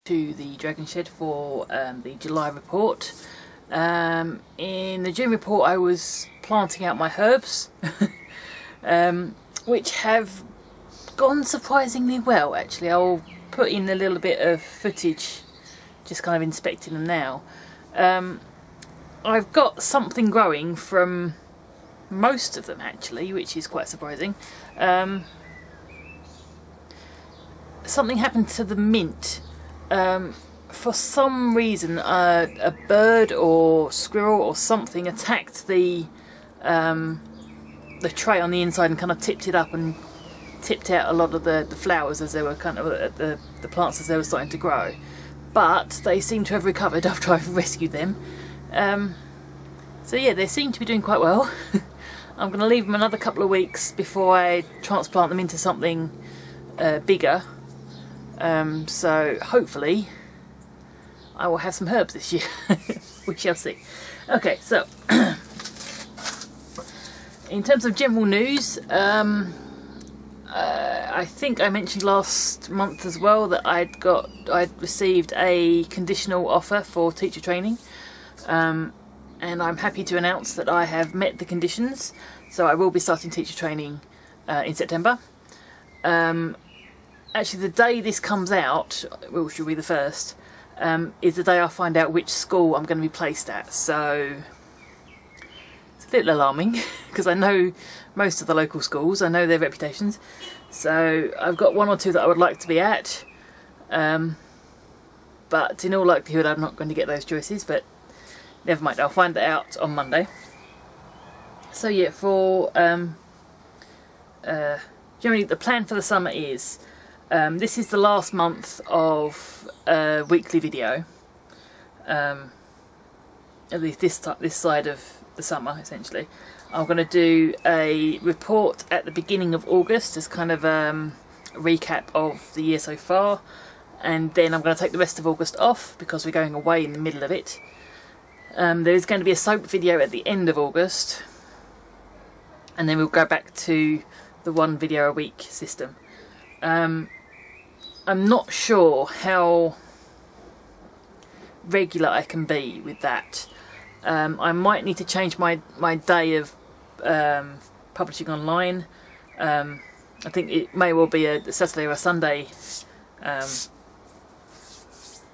To the Dragonshed for the July report. In the June report I was planting out my herbs which have gone surprisingly well actually. I'll put in a little bit of footage just kind of inspecting them now. I've got something growing from most of them actually, which is quite surprising. Something happened to the mint. For some reason a bird or squirrel or something attacked the tray on the inside and kind of tipped it up and tipped out a lot of the flowers as they were kind of the plants as they were starting to grow. But they seem to have recovered after I've rescued them. So yeah, they seem to be doing quite well. I'm going to leave them another couple of weeks before I transplant them into something bigger. So hopefully I will have some herbs this year. We shall see. Okay, so in terms of general news, I think I mentioned last month as well that I'd received a conditional offer for teacher training, and I'm happy to announce that I have met the conditions, so I will be starting teacher training in September. Actually, the day this comes out, which will be the 1st, is the day I find out which school I'm going to be placed at. So it's a bit alarming because I know most of the local schools, I know their reputations. So I've got one or two that I would like to be at, but in all likelihood I'm not going to get those choices, but never mind, I'll find that out on Monday. So yeah, for generally the plan for the summer is this is the last month of weekly video, at least this side of the summer essentially. I'm going to do a report at the beginning of August as kind of a recap of the year so far, and then I'm going to take the rest of August off because we're going away in the middle of it. There's going to be a soap video at the end of August, and then we'll go back to the one video a week system. I'm not sure how regular I can be with that. I might need to change my day of publishing online. I think it may well be a Saturday or a Sunday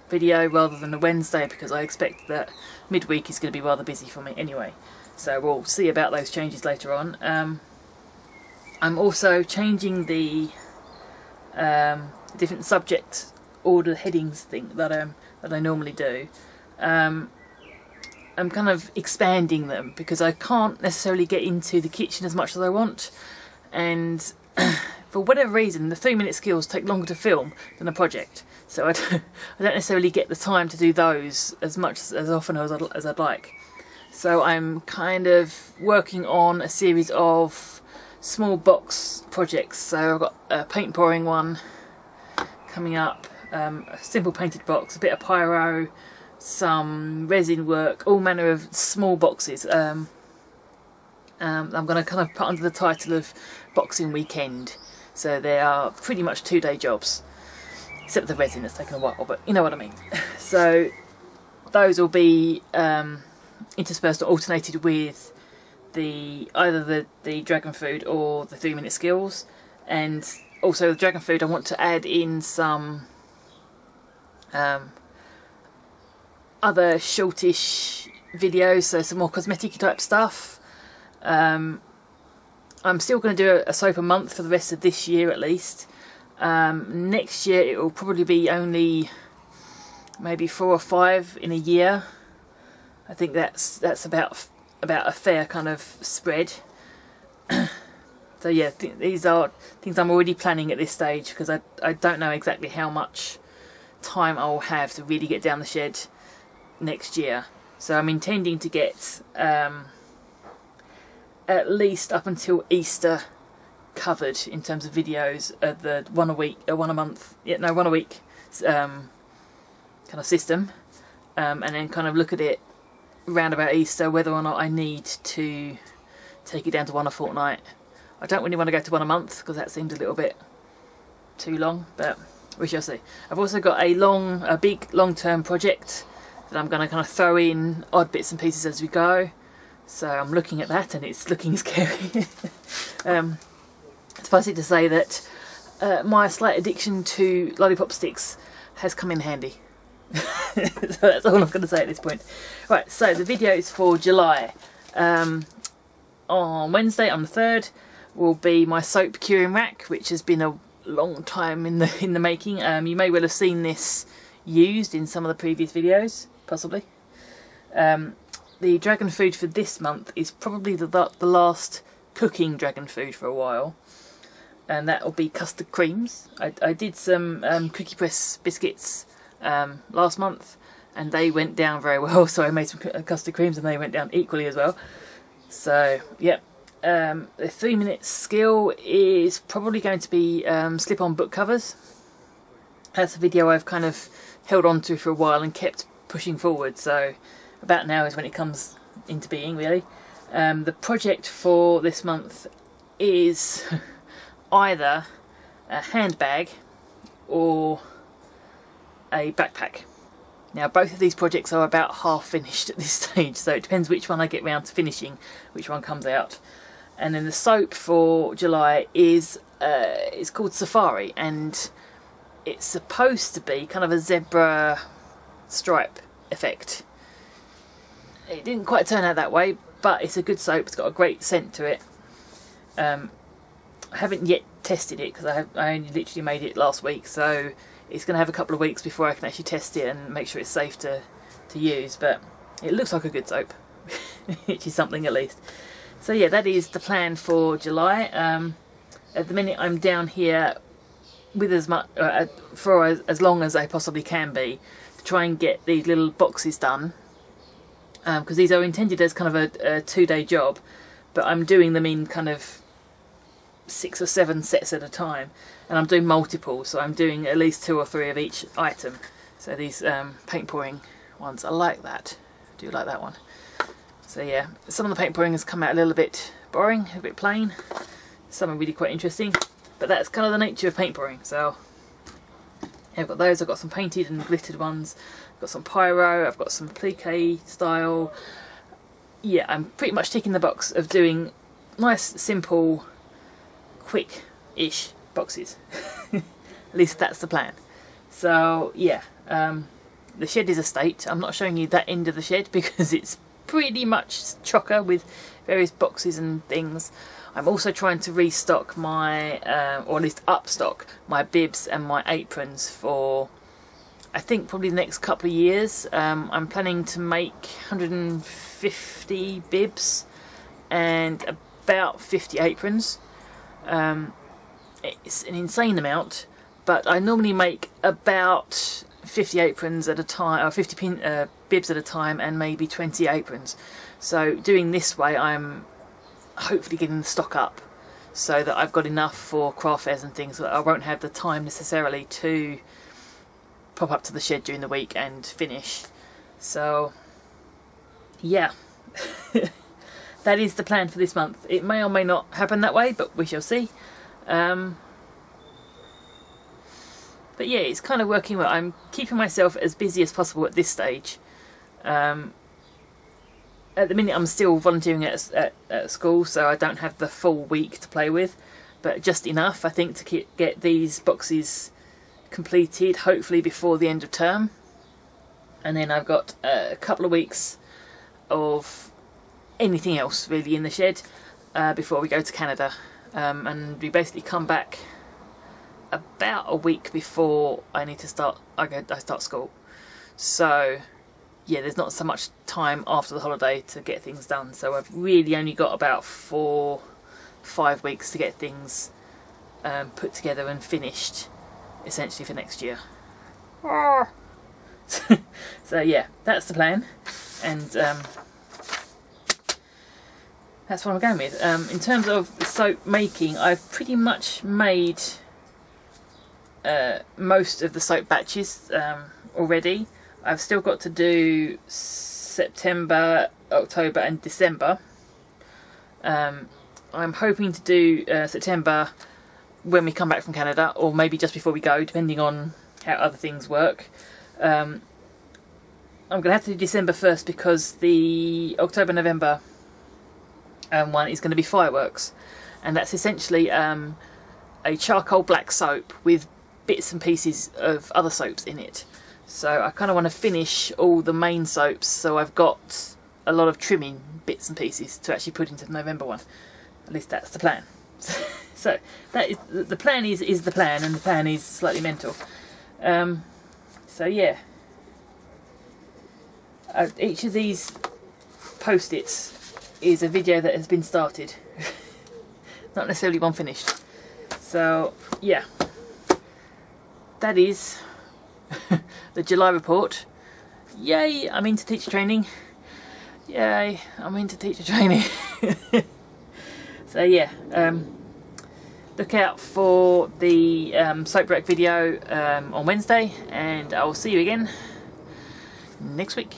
video rather than a Wednesday, because I expect that midweek is going to be rather busy for me anyway. So we'll see about those changes later on. I'm also changing the different subject order headings thing that I normally do. I'm kind of expanding them because I can't necessarily get into the kitchen as much as I want, and for whatever reason the 3-minute skills take longer to film than a project, so I don't necessarily get the time to do those as often as I'd like. So I'm kind of working on a series of small box projects. So I've got a paint pouring one coming up, a simple painted box, a bit of pyro, some resin work, all manner of small boxes. I'm going to kind of put under the title of Boxing Weekend. So they are pretty much 2-day jobs, except the resin has taken a while, but you know what I mean. So those will be interspersed or alternated with either the dragon food or the 3-minute skills. And also the dragon food, I want to add in some other shortish videos, so some more cosmetic type stuff. I'm still going to do a soap a month for the rest of this year at least. Next year it will probably be only maybe 4 or 5 in a year. I think that's about a fair kind of spread. So yeah, these are things I'm already planning at this stage, because I don't know exactly how much time I'll have to really get down the shed next year. So I'm intending to get at least up until Easter covered in terms of videos of the one a week kind of system, and then kind of look at it round about Easter whether or not I need to take it down to one a fortnight. I don't really want to go to one a month because that seems a little bit too long, but we shall see. I've also got a big long-term project that I'm going to kind of throw in odd bits and pieces as we go. So I'm looking at that and it's looking scary. Suffice it to say that my slight addiction to lollipop sticks has come in handy. So that's all I'm going to say at this point. Right, so the video is for July. On Wednesday, on the 3rd, will be my soap curing rack, which has been a long time in the making. You may well have seen this used in some of the previous videos, possibly. The dragon food for this month is probably the last cooking dragon food for a while, and that will be custard creams. I did some cookie press biscuits last month and they went down very well, so I made some custard creams and they went down equally as well. So yeah, the 3-minute skill is probably going to be slip-on book covers. That's a video I've kind of held on to for a while and kept pushing forward, so about now is when it comes into being, really. The project for this month is either a handbag or a backpack. Now both of these projects are about half finished at this stage, so it depends which one I get round to finishing, which one comes out. And then the soap for July is it's called Safari, and it's supposed to be kind of a zebra stripe effect. It didn't quite turn out that way, but it's a good soap. It's got a great scent to it. I haven't yet tested it because I only literally made it last week, so it's going to have a couple of weeks before I can actually test it and make sure it's safe to use, but it looks like a good soap, which is something at least. So yeah, that is the plan for July. At the minute I'm down here with as much for as long as I possibly can be to try and get these little boxes done, because these are intended as kind of a 2-day job, but I'm doing them in kind of 6 or 7 sets at a time, and I'm doing multiples, so I'm doing at least 2 or 3 of each item. So these paint pouring ones, I like that. I do like that one. So yeah, some of the paint pouring has come out a little bit boring, a bit plain. Some are really quite interesting, but that's kind of the nature of paint pouring. So yeah, I've got those. I've got some painted and glittered ones. I've got some pyro. I've got some applique style. Yeah, I'm pretty much ticking the box of doing nice, simple, quick-ish boxes. At least that's the plan. So yeah, the shed is a state. I'm not showing you that end of the shed because it's pretty much chocker with various boxes and things. I'm also trying to restock my, or at least upstock my bibs and my aprons for, I think, probably the next couple of years. I'm planning to make 150 bibs and about 50 aprons. It's an insane amount, but I normally make about 50 aprons at a time, or 50 bibs at a time, and maybe 20 aprons. So doing this way, I'm hopefully getting the stock up so that I've got enough for craft fairs and things, so that I won't have the time necessarily to pop up to the shed during the week and finish. So yeah, that is the plan for this month. It may or may not happen that way, but we shall see. But yeah, it's kind of working well. I'm keeping myself as busy as possible at this stage. At the minute I'm still volunteering at school, so I don't have the full week to play with, but just enough, I think, to get these boxes completed, hopefully before the end of term. And then I've got a couple of weeks of anything else really in the shed before we go to Canada. And we basically come back about a week before I need to start. I start school, so yeah, there's not so much time after the holiday to get things done. So I've really only got about 4-5 weeks to get things put together and finished, essentially, for next year. So yeah, that's the plan, and that's what I'm going with. In terms of the soap making, I've pretty much made most of the soap batches already. I've still got to do September, October and December. I'm hoping to do September when we come back from Canada, or maybe just before we go, depending on how other things work. I'm going to have to do December first because the October-November one is going to be fireworks, and that's essentially a charcoal black soap with bits and pieces of other soaps in it. So I kind of want to finish all the main soaps, so I've got a lot of trimming bits and pieces to actually put into the November one. At least that's the plan. So that is the plan. Is the plan, and the plan is slightly mental. So yeah, each of these post-its is a video that has been started, not necessarily one finished. So yeah, that is the July report. Yay, I'm into teacher training. Yay, I'm into teacher training. So yeah, look out for the soap rack video on Wednesday, and I will see you again next week.